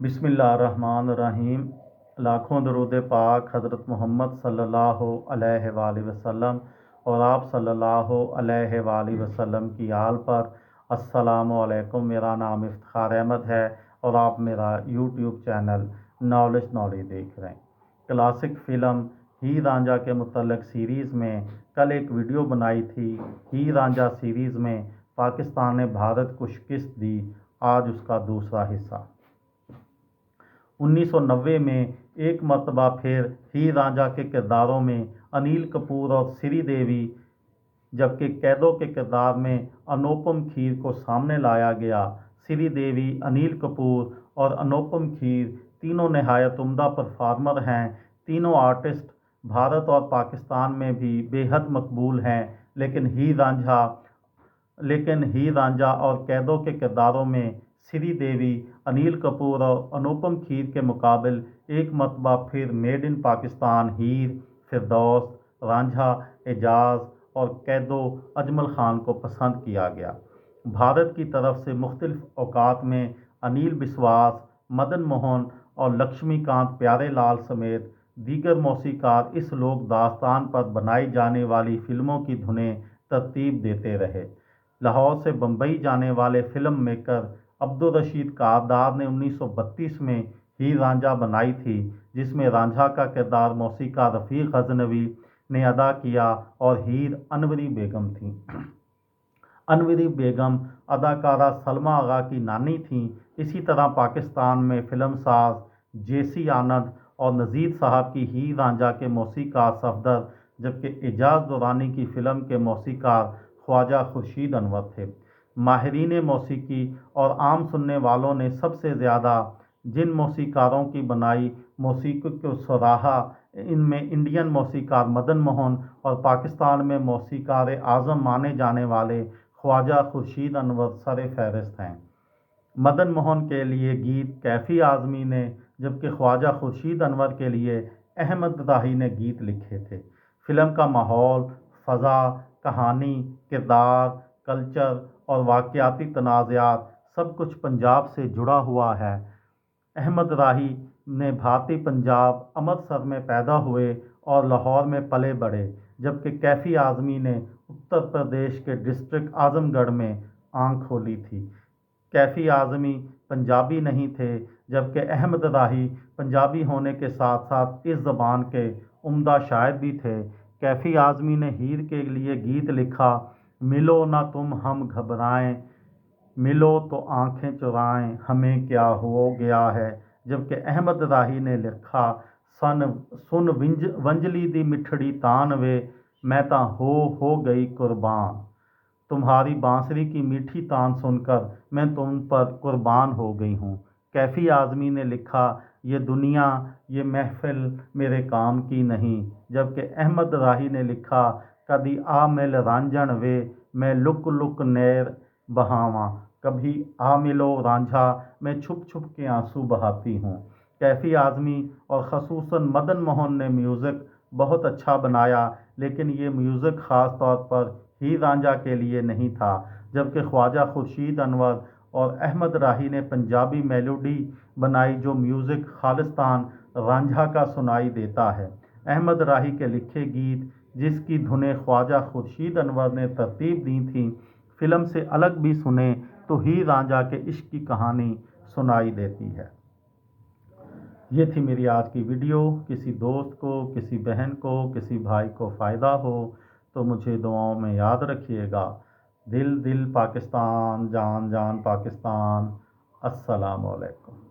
बिस्मिल्लाहिर्रहमानिर्रहीम। लाखों दरूद पाक हज़रत मोहम्मद सल्लल्लाहु अलैहि वसल्लम और आप सल्लल्लाहु अलैहि वसल्लम की आल पर। अस्सलामु अलैकुम। मेरा नाम इफ्तिखार अहमद है और आप मेरा यूट्यूब चैनल नॉलेज देख रहे हैं। क्लासिक फ़िल्म हीर रांझा के मुतल्लिक़ सीरीज़ में कल एक वीडियो बनाई थी। हीर रांझा सीरीज़ में पाकिस्तान ने भारत को शिकस्त दी। आज उसका दूसरा हिस्सा। 1990 में एक मरतबा फिर हीर रांझा के किरदारों में अनिल कपूर और श्रीदेवी, जबकि कैदों के किरदार में अनुपम खेर को सामने लाया गया। श्रीदेवी, अनिल कपूर और अनुपम खेर तीनों नहायत उम्दा परफॉर्मर हैं। तीनों आर्टिस्ट भारत और पाकिस्तान में भी बेहद मकबूल हैं, लेकिन हीर रांझा और कैदों के किरदारों में श्रीदेवी, अनिल कपूर और अनुपम खेर के मुकाबिल एक मरतबा फिर मेड इन पाकिस्तान हीर, फिरदौस, रांझा, एजाज और कैदो अजमल खान को पसंद किया गया। भारत की तरफ से मुख्तलिफ औकात में अनिल बिस्वास, मदन मोहन और लक्ष्मीकांत प्यारेलाल समेत दीगर मौसीकार इस लोक दास्तान पर बनाई जाने वाली फ़िल्मों की धुनें तरतीब देते रहे। लाहौर से बम्बई जाने वाले फ़िल्म मेकर अब्दुल रशीद कारदार ने 1932 में हीर रांझा बनाई थी, जिसमें रांझा का किरदार मौसीकार रफ़ीक गज़नवी ने अदा किया और हीर अनवरी बेगम थी। अनवरी बेगम अदाकारा सलमा आगा की नानी थीं। इसी तरह पाकिस्तान में फिल्मसाज जेसी आनंद और नज़ीर साहब की हीर रांझा के मौसीकार सफदर, जबकि एजाज दुरानी की फ़िल्म के मौसीकार ख्वाजा खुर्शीद अनवर थे। माहिरीन मौसीकी और आम सुनने वालों ने सबसे ज़्यादा जिन मौसीकारों की बनाई मौसीकी को सराहा, इनमें इंडियन मौसीकार मदन मोहन और पाकिस्तान में मौसीकार आज़म माने जाने वाले ख्वाजा खुर्शीद अनवर सर फहरिस्त हैं। मदन मोहन के लिए गीत कैफ़ी आज़मी ने, जबकि ख्वाजा खुर्शीद अनवर के लिए अहमद राही ने गीत लिखे थे। फ़िल्म का माहौल, फ़ज़ा, कहानी, किरदार, कल्चर और वाक़याती तनाज़ात सब कुछ पंजाब से जुड़ा हुआ है। अहमद राही ने भारतीय पंजाब अमृतसर में पैदा हुए और लाहौर में पले बढ़े, जबकि कैफ़ी आज़मी ने उत्तर प्रदेश के डिस्ट्रिक्ट आज़मगढ़ में आंख खोली थी। कैफ़ी आज़मी पंजाबी नहीं थे, जबकि अहमद राही पंजाबी होने के साथ साथ इस ज़बान के उम्दा शायर भी थे। कैफ़ी आज़मी ने हीर के लिए गीत लिखा, मिलो ना तुम हम घबराएं, मिलो तो आंखें चुराएं, हमें क्या हो गया है, जबकि अहमद राही ने लिखा, सुन वंजली दी मिठड़ी तान वे, मैं ता हो गई कुर्बान, तुम्हारी बांसुरी की मीठी तान सुनकर मैं तुम पर कुर्बान हो गई हूँ। कैफ़ी आज़मी ने लिखा, ये दुनिया ये महफिल मेरे काम की नहीं, जबकि अहमद राही ने लिखा, कभी आ मिल रांझण वे, मैं लुक लुक नैर बहावा, कभी आ मिलो रांझा, मैं छुप छुप के आंसू बहाती हूँ। कैफ़ी आज़मी और ख़ुसूसन मदन मोहन ने म्यूज़िक बहुत अच्छा बनाया, लेकिन ये म्यूज़िक ख़ास तौर पर हीर रांझा के लिए नहीं था, जबकि ख्वाजा खुर्शीद अनवर और अहमद राही ने पंजाबी मेलोडी बनाई जो म्यूज़िक खालिस्तान रांझा का सुनाई देता है। अहमद राही के लिखे गीत, जिसकी धुनें ख्वाजा खुर्शीद अनवर ने तरतीब दी थी, फ़िल्म से अलग भी सुने तो हीर रांझा के इश्क की कहानी सुनाई देती है। ये थी मेरी आज की वीडियो। किसी दोस्त को, किसी बहन को, किसी भाई को फ़ायदा हो तो मुझे दुआओं में याद रखिएगा। दिल दिल पाकिस्तान, जान जान पाकिस्तान। अस्सलामु अलैकुम।